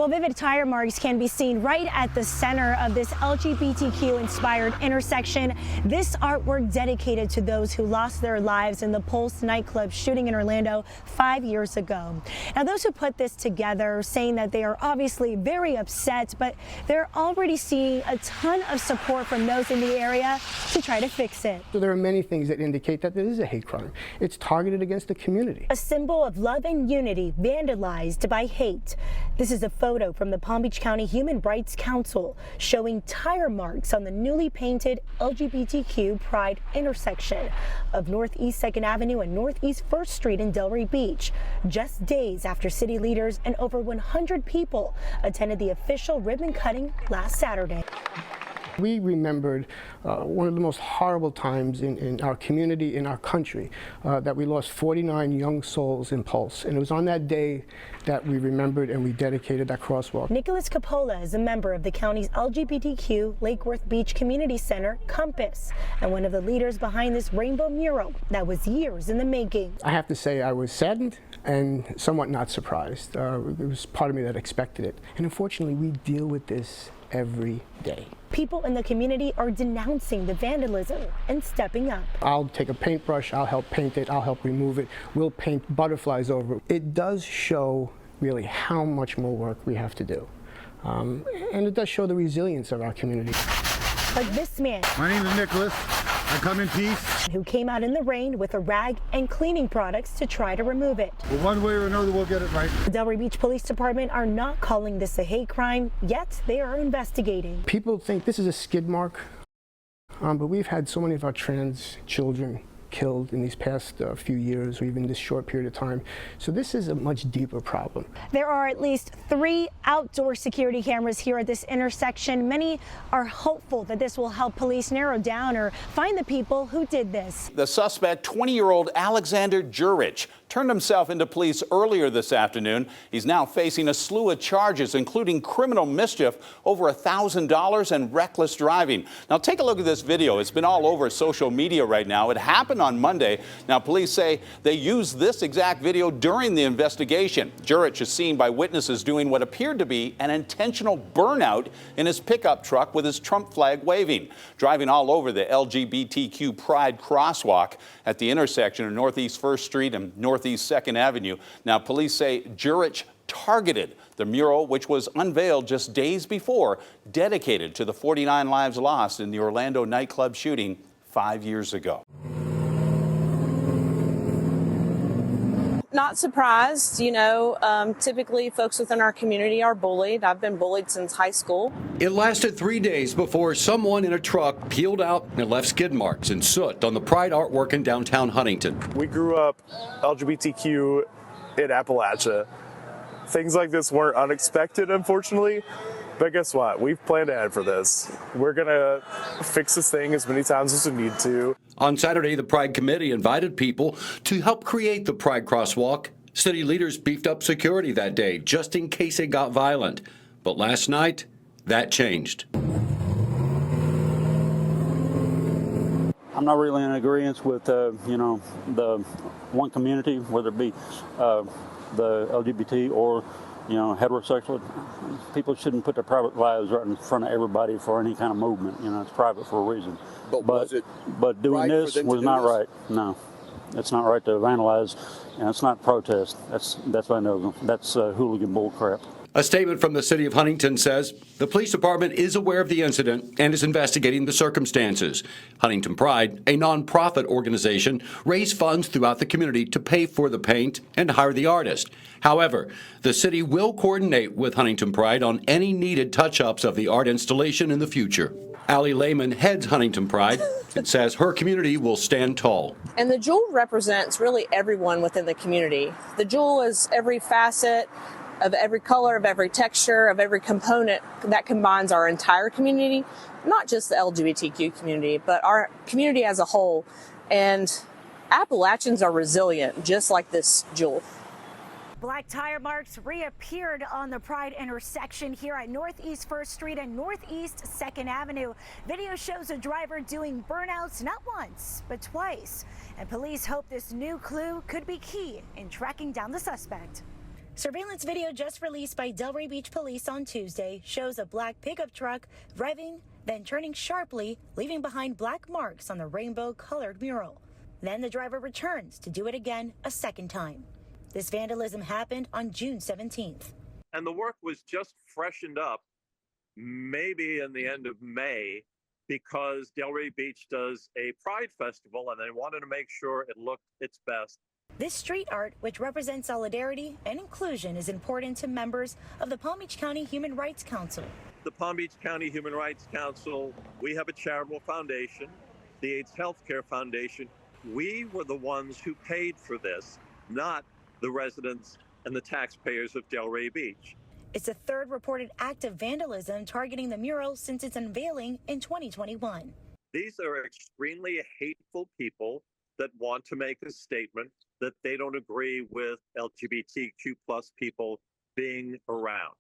Well, vivid tire marks can be seen right at the center of this LGBTQ-inspired intersection. This artwork dedicated to those who lost their lives in the Pulse nightclub shooting in Orlando 5 years ago. Now, those who put this together are saying that they are obviously very upset, but they're already seeing a ton of support from those in the area to try to fix it. So there are many things that indicate that there is a hate crime. It's targeted against the community. A symbol of love and unity vandalized by hate. This is a photo from the Palm Beach County Human Rights Council showing tire marks on the newly painted LGBTQ Pride intersection of Northeast 2nd Avenue and Northeast 1st Street in Delray Beach, just days after city leaders and over 100 people attended the official ribbon cutting last Saturday. We remembered one of the most horrible times in our community, in our country, that we lost 49 young souls in Pulse. And it was on that day that we remembered and we dedicated that crosswalk. Nicholas Capola is a member of the county's LGBTQ Lake Worth Beach Community Center, Compass, and one of the leaders behind this rainbow mural that was years in the making. I have to say I was saddened and somewhat not surprised. It was part of me that expected it. And unfortunately, we deal with this every day. People in the community are denouncing the vandalism and stepping up. I'll take a paintbrush, I'll help paint it, I'll help remove it. We'll paint butterflies over it. It does show really how much more work we have to do. And it does show the resilience of our community. Like this man. My name is Nicholas. I come in peace. Who came out in the rain with a rag and cleaning products to try to remove it. Well, one way or another, we'll get it right. The Delray Beach Police Department are not calling this a hate crime, yet they are investigating. People think this is a skid mark, but we've had so many of our trans children killed in these past few years or even this short period of time. So this is a much deeper problem. There are at least 3 outdoor security cameras here at this intersection. Many are hopeful that this will help police narrow down or find the people who did this. The suspect, 20-year-old Alexander Jurich, turned himself into police earlier this afternoon. He's now facing a slew of charges, including criminal mischief, over $1,000, and reckless driving. Now take a look at this video. It's been all over social media right now. It happened on Monday. Now police say they used this exact video during the investigation. Jurich is seen by witnesses doing what appeared to be an intentional burnout in his pickup truck with his Trump flag waving, driving all over the LGBTQ Pride crosswalk at the intersection of Northeast 1st Street and Northeast 2nd Avenue. Now, police say Jurich targeted the mural, which was unveiled just days before, dedicated to the 49 lives lost in the Orlando nightclub shooting 5 years ago. Not surprised, you know, typically folks within our community are bullied. I've been bullied since high school. It lasted 3 days before someone in a truck peeled out and left skid marks and soot on the Pride artwork in downtown Huntington. We grew up LGBTQ in Appalachia. Things like this weren't unexpected, unfortunately. But guess what? We've planned ahead for this. We're going to fix this thing as many times as we need to. On Saturday, the Pride Committee invited people to help create the Pride Crosswalk. City leaders beefed up security that day just in case it got violent. But last night, that changed. I'm not really in agreement with, you know, the one community, whether it be the LGBT or, you know, heterosexual. People shouldn't put their private lives right in front of everybody for any kind of movement. You know, it's private for a reason. But doing this was not right. No, it's not right to vandalize, and it's not protest. That's vandalism. That's hooligan bull crap. A statement from the City of Huntington says the police department is aware of the incident and is investigating the circumstances. Huntington Pride, a nonprofit organization, raised funds throughout the community to pay for the paint and hire the artist. However, the city will coordinate with Huntington Pride on any needed touch-ups of the art installation in the future. Allie Lehman heads Huntington Pride and says her community will stand tall. And the jewel represents really everyone within the community. The jewel is every facet of every color, of every texture, of every component that combines our entire community, not just the LGBTQ community, but our community as a whole. And Appalachians are resilient, just like this jewel. Black tire marks reappeared on the Pride intersection here at Northeast 1st Street and Northeast 2nd Avenue. Video shows a driver doing burnouts not once, but twice. And police hope this new clue could be key in tracking down the suspect. Surveillance video just released by Delray Beach Police on Tuesday shows a black pickup truck revving, then turning sharply, leaving behind black marks on the rainbow-colored mural. Then the driver returns to do it again a second time. This vandalism happened on June 17th. And the work was just freshened up maybe in the end of May because Delray Beach does a Pride Festival and they wanted to make sure it looked its best. This street art, which represents solidarity and inclusion, is important to members of the Palm Beach County Human Rights Council. The Palm Beach County Human Rights Council, we have a charitable foundation, the AIDS Healthcare Foundation. We were the ones who paid for this, not the residents and the taxpayers of Delray Beach. It's the third reported act of vandalism targeting the mural since its unveiling in 2021. These are extremely hateful people that want to make a statement that they don't agree with LGBTQ plus people being around.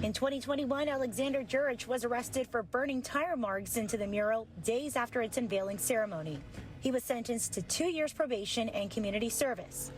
In 2021, Alexander Jurich was arrested for burning tire marks into the mural days after its unveiling ceremony. He was sentenced to 2 years probation and community service.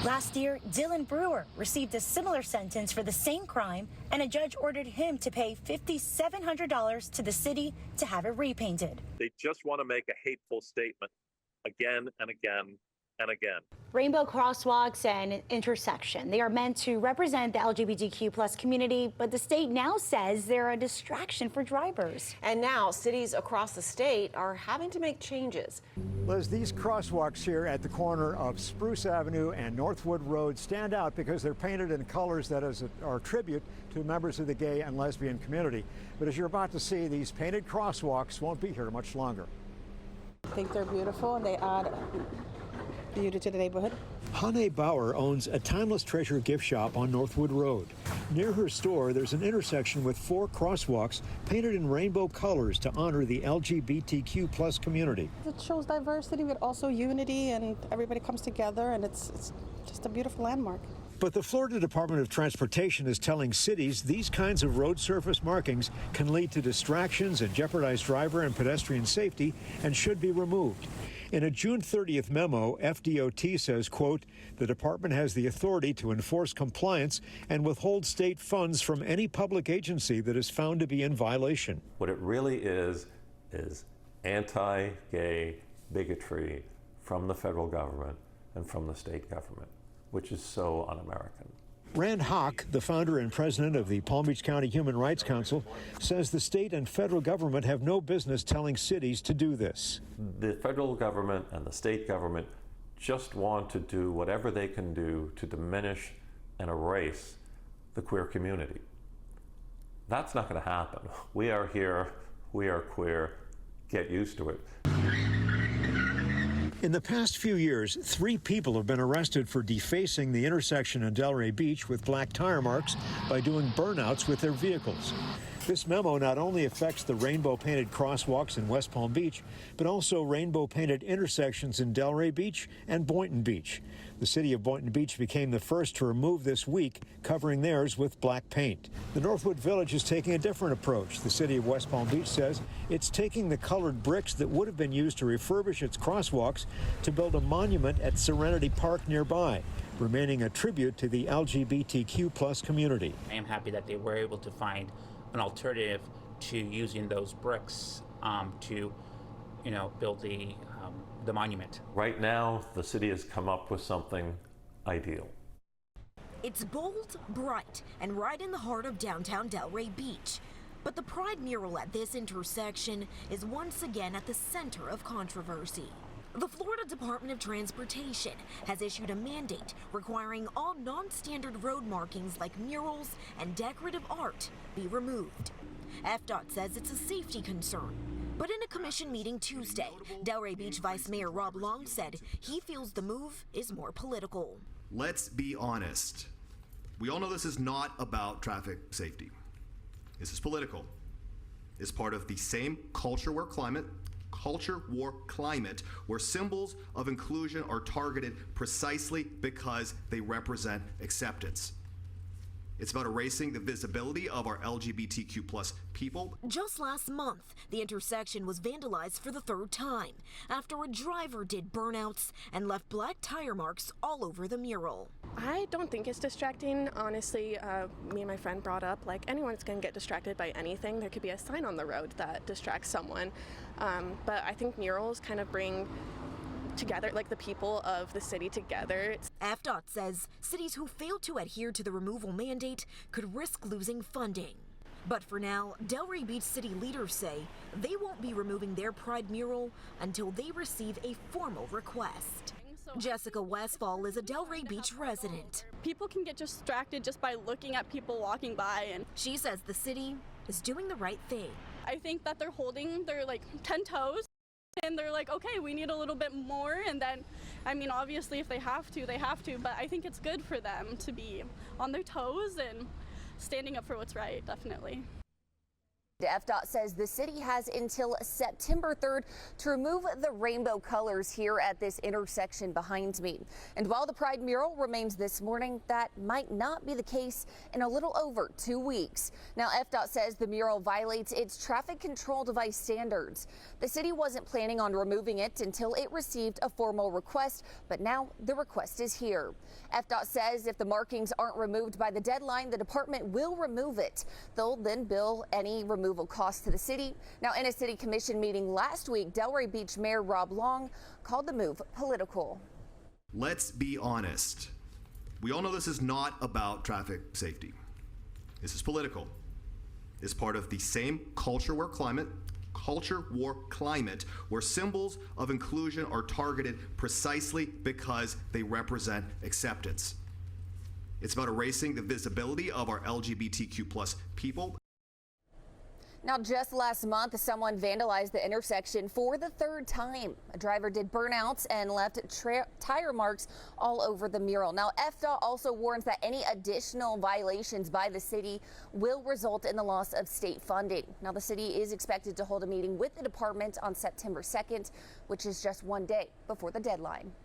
Last year, Dylan Brewer received a similar sentence for the same crime, and a judge ordered him to pay $5,700 to the city to have it repainted. They just want to make a hateful statement again and again and again. Rainbow crosswalks and intersection. They are meant to represent the LGBTQ plus community, but the state now says they're a distraction for drivers. And now cities across the state are having to make changes. Liz, these crosswalks here at the corner of Spruce Avenue and Northwood Road stand out because they're painted in colors that are a tribute to members of the gay and lesbian community. But as you're about to see, these painted crosswalks won't be here much longer. I think they're beautiful and they add beauty to the neighborhood. Hane Bauer owns a Timeless Treasure gift shop on Northwood Road. Near her store, there's an intersection with 4 crosswalks painted in rainbow colors to honor the LGBTQ plus community. It shows diversity, but also unity, and everybody comes together, and it's just a beautiful landmark. But the Florida Department of Transportation is telling cities these kinds of road surface markings can lead to distractions and jeopardize driver and pedestrian safety and should be removed. In a June 30th memo, FDOT says, quote, the department has the authority to enforce compliance and withhold state funds from any public agency that is found to be in violation. What it really is anti-gay bigotry from the federal government and from the state government, which is so un-American. Rand Hock, the founder and president of the Palm Beach County Human Rights Council, says the state and federal government have no business telling cities to do this. The federal government and the state government just want to do whatever they can do to diminish and erase the queer community. That's not going to happen. We are here, we are queer, get used to it. In the past few years, 3 people have been arrested for defacing the intersection in Delray Beach with black tire marks by doing burnouts with their vehicles. This memo not only affects the rainbow-painted crosswalks in West Palm Beach, but also rainbow-painted intersections in Delray Beach and Boynton Beach. The city of Boynton Beach became the first to remove this week, covering theirs with black paint. The Northwood Village is taking a different approach. The city of West Palm Beach says it's taking the colored bricks that would have been used to refurbish its crosswalks to build a monument at Serenity Park nearby, remaining a tribute to the LGBTQ plus community. I am happy that they were able to find an alternative to using those bricks to, build the monument. Right now, the city has come up with something ideal. It's bold, bright, and right in the heart of downtown Delray Beach. But the Pride mural at this intersection is once again at the center of controversy. The Florida Department of Transportation has issued a mandate requiring all non-standard road markings like murals and decorative art be removed. FDOT says it's a safety concern. But in a commission meeting Tuesday, Delray Beach Vice Mayor Rob Long said he feels the move is more political. Let's be honest. We all know this is not about traffic safety. This is political. It's part of the same culture war climate where symbols of inclusion are targeted precisely because they represent acceptance. It's about erasing the visibility of our LGBTQ plus people. Just last month, the intersection was vandalized for the third time after a driver did burnouts and left black tire marks all over the mural. I don't think it's distracting. Honestly, me and my friend brought up, like, anyone's going to get distracted by anything. There could be a sign on the road that distracts someone. But I think murals kind of bring together, like, the people of the city together. FDOT says cities who fail to adhere to the removal mandate could risk losing funding. But for now, Delray Beach City leaders say they won't be removing their Pride mural until they receive a formal request. Jessica Westfall is a Delray Beach resident. People can get distracted just by looking at people walking by, and she says the city is doing the right thing. I think that they're holding their 10 toes. And they're like, okay, we need a little bit more. And then, I mean, obviously, if they have to, they have to. But I think it's good for them to be on their toes and standing up for what's right, definitely. FDOT says the city has until September 3rd to remove the rainbow colors here at this intersection behind me. And while the Pride mural remains this morning, that might not be the case in a little over 2 weeks. Now, FDOT says the mural violates its traffic control device standards. The city wasn't planning on removing it until it received a formal request, but now the request is here. FDOT says if the markings aren't removed by the deadline, the department will remove it. They'll then bill any removal costs to the city. Now, in a city commission meeting last week, Delray Beach Mayor Rob Long called the move political. Let's be honest. We all know this is not about traffic safety. This is political. It's part of the same culture war climate where symbols of inclusion are targeted precisely because they represent acceptance. It's about erasing the visibility of our LGBTQ plus people. Now, just last month, someone vandalized the intersection for the third time. A driver did burnouts and left tire marks all over the mural. Now, FDOT also warns that any additional violations by the city will result in the loss of state funding. Now, the city is expected to hold a meeting with the department on September 2nd, which is just one day before the deadline.